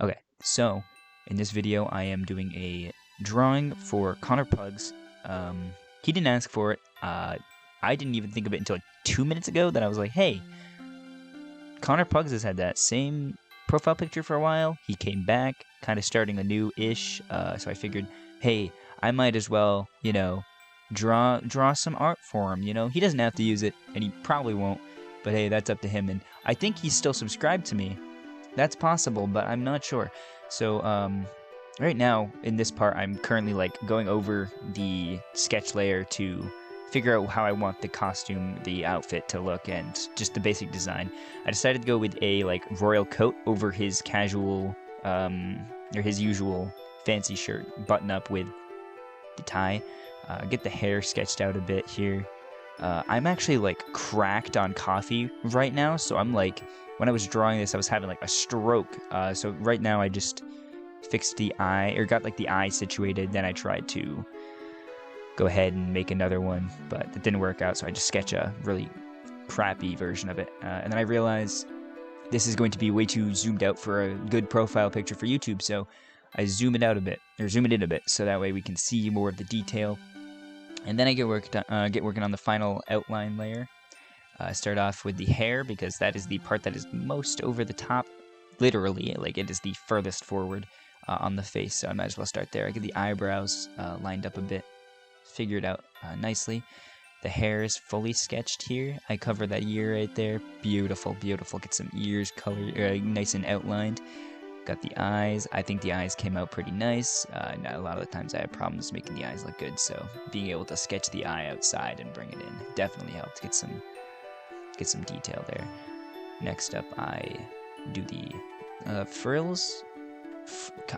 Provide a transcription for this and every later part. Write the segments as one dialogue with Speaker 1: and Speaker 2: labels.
Speaker 1: Okay, so in this video I am doing a drawing for Connor Pugs. He didn't ask for it. I didn't even think of it until like 2 minutes ago that I was like, hey, Connor Pugs has had that same profile picture for a while. He came back, kind of starting a new-ish, so I figured, hey, I might as well, draw some art for him, He doesn't have to use it, and he probably won't, but hey, that's up to him, and I think he's still subscribed to me. That's possible, but I'm not sure. So, right now, in this part, I'm currently, going over the sketch layer to figure out how I want the costume, the outfit to look, and just the basic design. I decided to go with a, royal coat over his casual, or his usual fancy shirt, button up with the tie. Get the hair sketched out a bit here. I'm actually, cracked on coffee right now, so I'm, when I was drawing this, I was having, a stroke. So right now I just fixed the eye, or got, the eye situated, then I tried to go ahead and make another one, but it didn't work out, so I just sketch a really crappy version of it. And then I realized this is going to be way too zoomed out for a good profile picture for YouTube, so I zoom it out a bit, or zoom it in a bit, so that way we can see more of the detail. And then I get working on the final outline layer. Start off with the hair, because that is the part that is most over the top, literally, it is the furthest forward on the face, so I might as well start there. I get the eyebrows lined up a bit, figured out nicely. The hair is fully sketched here. I cover that ear right there. Beautiful, beautiful. Get some ears colored, nice and outlined. Got the eyes. I think the eyes came out pretty nice. A lot of the times I have problems making the eyes look good, so being able to sketch the eye outside and bring it in definitely helped get some detail there. Next up, I do the frills.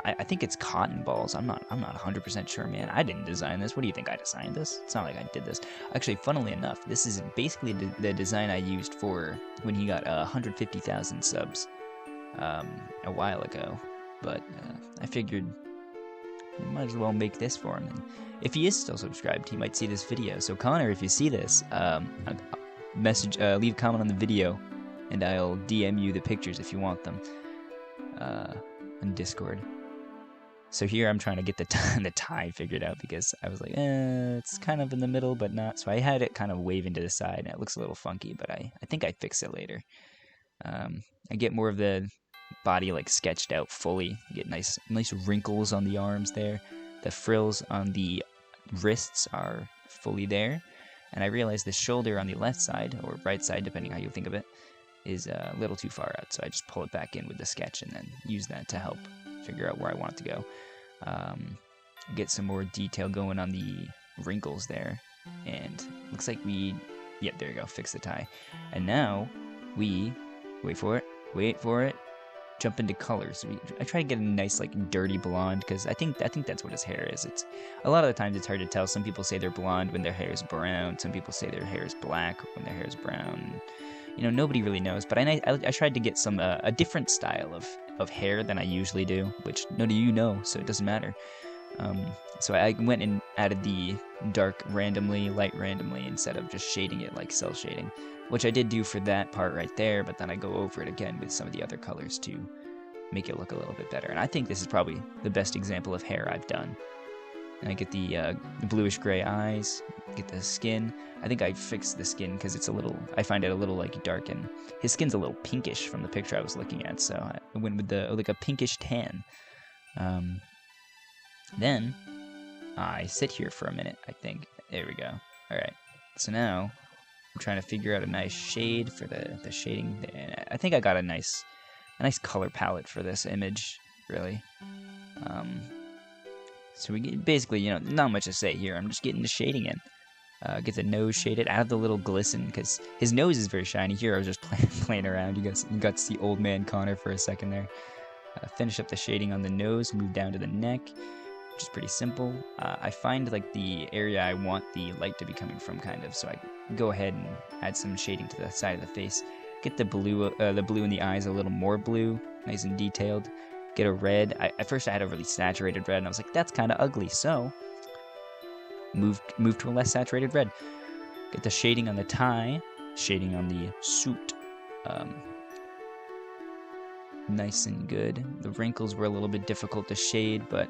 Speaker 1: I think it's cotton balls. I'm not 100% sure, man. I didn't design this. What do you think? I designed this? It's not like I did this. Actually, funnily enough, this is basically the design I used for when he got 150,000 subs a while ago. But I figured I might as well make this for him. And if he is still subscribed, he might see this video. So Connor, if you see this, leave a comment on the video, and I'll DM you the pictures if you want them. On Discord. So here I'm trying to get the tie figured out, because I was like, it's kind of in the middle, but not. So I had it kind of waving to the side, and it looks a little funky, but I think I'd fix it later. I get more of the body sketched out fully. Get nice wrinkles on the arms there. The frills on the wrists are fully there. And I realized the shoulder on the left side, or right side, depending how you think of it, is a little too far out, so I just pull it back in with the sketch and then use that to help figure out where I want it to go. Get some more detail going on the wrinkles there, and looks like yep, there you go, fix the tie. And now we wait for it, jump into colors. I try to get a nice dirty blonde, because I think that's what his hair is. It's a lot of the times it's hard to tell. Some people say they're blonde when their hair is brown. Some people say their hair is black when their hair is brown. Nobody really knows, but I tried to get some a different style of hair than I usually do, which none of you know, so it doesn't matter. So I went and added the dark randomly, light randomly, instead of just shading it like cell shading, which I did do for that part right there, but then I go over it again with some of the other colors to make it look a little bit better. And I think this is probably the best example of hair I've done. And I get the bluish gray eyes, get the skin. I think I fixed the skin because it's I find it a little dark, and his skin's a little pinkish from the picture I was looking at, so I went with a pinkish tan. Then I sit here for a minute, I think. There we go. Alright, so now I'm trying to figure out a nice shade for the shading there. I think I got a nice color palette for this image, really. So we get, basically, not much to say here. I'm just getting the shading in. Get the nose shaded, add the little glisten, because his nose is very shiny. Here I was just playing around. You got to see old man Connor for a second there. Finish up the shading on the nose, move down to the neck, which is pretty simple. I find the area I want the light to be coming from, kind of, so I go ahead and add some shading to the side of the face. Get the blue in the eyes a little more blue, nice and detailed. Get a red. At first I had a really saturated red, and I was like, that's kind of ugly, so move to a less saturated red. Get the shading on the tie, shading on the suit. nice and good. The wrinkles were a little bit difficult to shade, but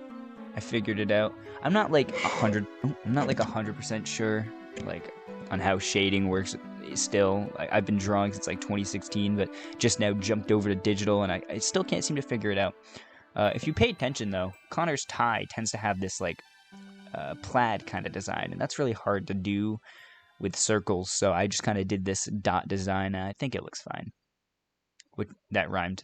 Speaker 1: I figured it out. I'm not like 100% sure like on how shading works still. I've been drawing since like 2016, but just now jumped over to digital, and I still can't seem to figure it out. If you pay attention though, Connor's tie tends to have this like plaid kind of design, and that's really hard to do with circles, so I just kind of did this dot design, and I think it looks fine. That rhymed.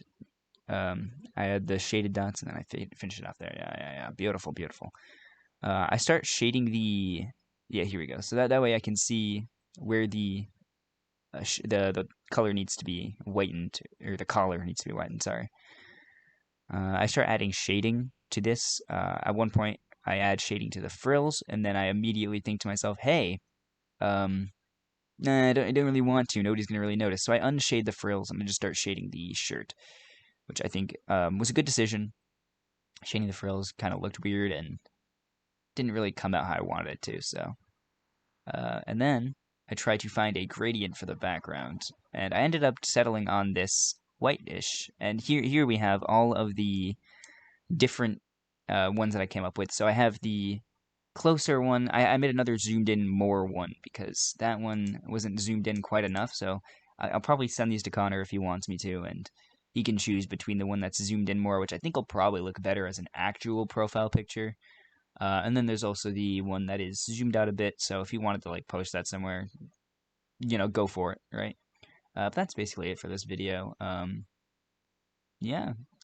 Speaker 1: I had the shaded dots, and then I finished it off there. Yeah. Beautiful, beautiful. I start shading the. Yeah, here we go. So that way I can see where the color needs to be whitened, or the collar needs to be whitened. Sorry. I start adding shading to this. At one point, I add shading to the frills, and then I immediately think to myself, "Hey, nah, I don't really want to. Nobody's gonna really notice." So I unshade the frills. I'm gonna just start shading the shirt, which I think was a good decision. Shading the frills kind of looked weird and didn't really come out how I wanted it to. So, and then I tried to find a gradient for the background, and I ended up settling on this whitish. And here we have all of the different ones that I came up with. So I have the closer one. I made another zoomed in more one because that one wasn't zoomed in quite enough. So I'll probably send these to Connor if he wants me to, and he can choose between the one that's zoomed in more, which I think will probably look better as an actual profile picture. And then there's also the one that is zoomed out a bit. So if you wanted to like post that somewhere, go for it, right? But that's basically it for this video. Yeah,